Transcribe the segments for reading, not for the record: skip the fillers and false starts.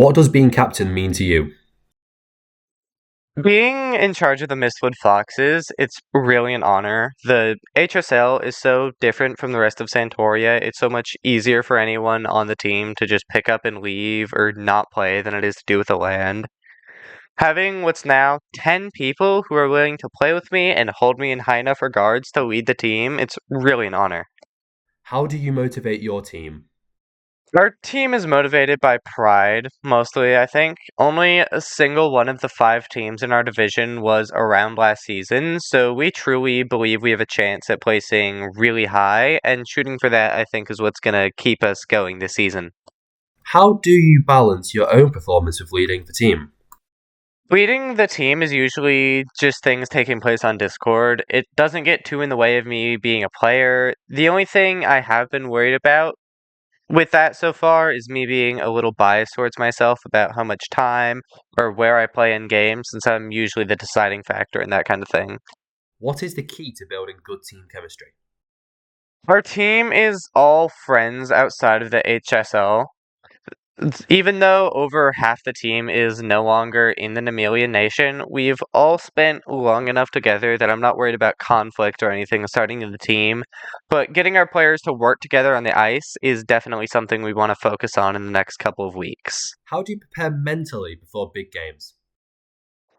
What does being captain mean to you? Being in charge of the Mitswood Foxes, it's really an honor. The HSL is so different from the rest of Santoria. It's so much easier for anyone on the team to just pick up and leave or not play than it is to do with the land. Having what's now 10 people who are willing to play with me and hold me in high enough regards to lead the team, it's really an honor. How do you motivate your team? Our team is motivated by pride, mostly, I think. Only a single one of the 5 teams in our division was around last season, so we truly believe we have a chance at placing really high, and shooting for that, I think, is what's going to keep us going this season. How do you balance your own performance with leading the team? Leading the team is usually just things taking place on Discord. It doesn't get too in the way of me being a player. The only thing I have been worried about with that so far is me being a little biased towards myself about how much time or where I play in games, since I'm usually the deciding factor in that kind of thing. What is the key to building good team chemistry? Our team is all friends outside of the HSL. Even though over half the team is no longer in the Nemelian Nation, we've all spent long enough together that I'm not worried about conflict or anything starting in the team. But getting our players to work together on the ice is definitely something we want to focus on in the next couple of weeks. How do you prepare mentally before big games?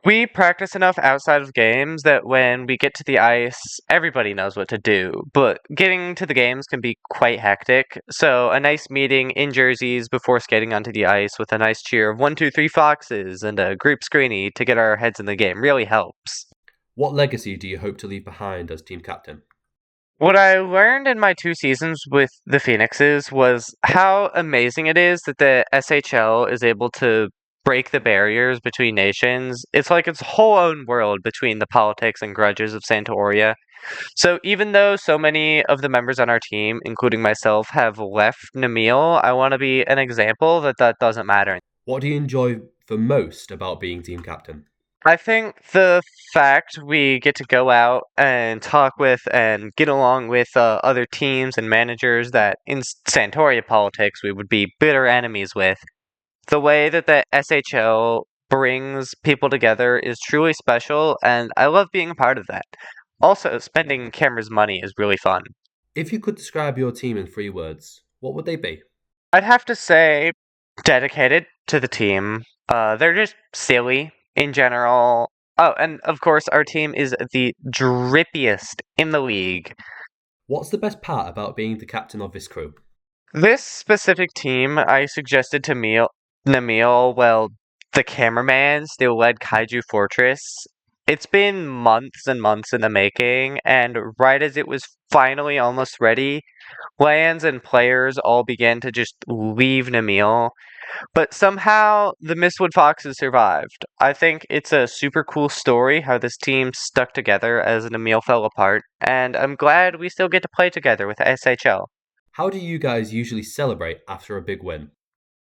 We practice enough outside of games that when we get to the ice, everybody knows what to do, but getting to the games can be quite hectic, so a nice meeting in jerseys before skating onto the ice with a nice cheer of 1, 2, 3 Foxes and a group screeny to get our heads in the game really helps. What legacy do you hope to leave behind as team captain? What I learned in my 2 seasons with the Phoenixes was how amazing it is that the SHL is able to break the barriers between nations. It's like its whole own world between the politics and grudges of Santoria. So even though so many of the members on our team, including myself, have left Namil, I want to be an example that that doesn't matter. What do you enjoy the most about being team captain? I think the fact we get to go out and talk with and get along with other teams and managers that in Santoria politics we would be bitter enemies with, the way that the SHL brings people together is truly special, and I love being a part of that. Also, spending Cameron's money is really fun. If you could describe your team in 3 words, what would they be? I'd have to say dedicated to the team. They're just silly in general. Oh, and of course, our team is the drippiest in the league. What's the best part about being the captain of this crew? This specific team, I suggested to Namil, well, the cameraman still led Kaiju Fortress. It's been months and months in the making, and right as it was finally almost ready, lands and players all began to just leave Namil. But somehow the Mistwood Foxes survived. I think it's a super cool story how this team stuck together as Namil fell apart, and I'm glad we still get to play together with SHL. How do you guys usually celebrate after a big win?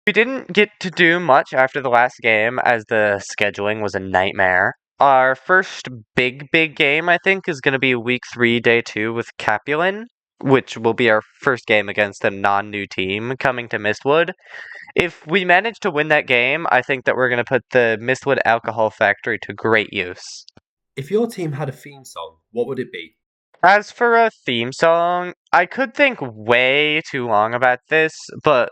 We didn't get to do much after the last game as the scheduling was a nightmare. Our first big game, I think, is going to be week 3, day 2 with Capulan, which will be our first game against a non-new team coming to Mistwood. If we manage to win that game, I think that we're going to put the Mistwood Alcohol Factory to great use. If your team had a theme song, what would it be? As for a theme song, I could think way too long about this, but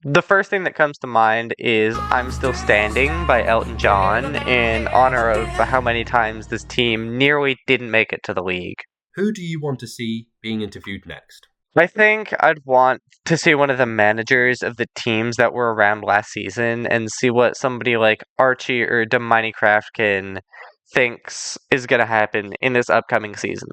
the first thing that comes to mind is I'm Still Standing by Elton John in honor of how many times this team nearly didn't make it to the league. Who do you want to see being interviewed next? I think I'd want to see one of the managers of the teams that were around last season and see what somebody like Archie or Minecraft thinks is going to happen in this upcoming season.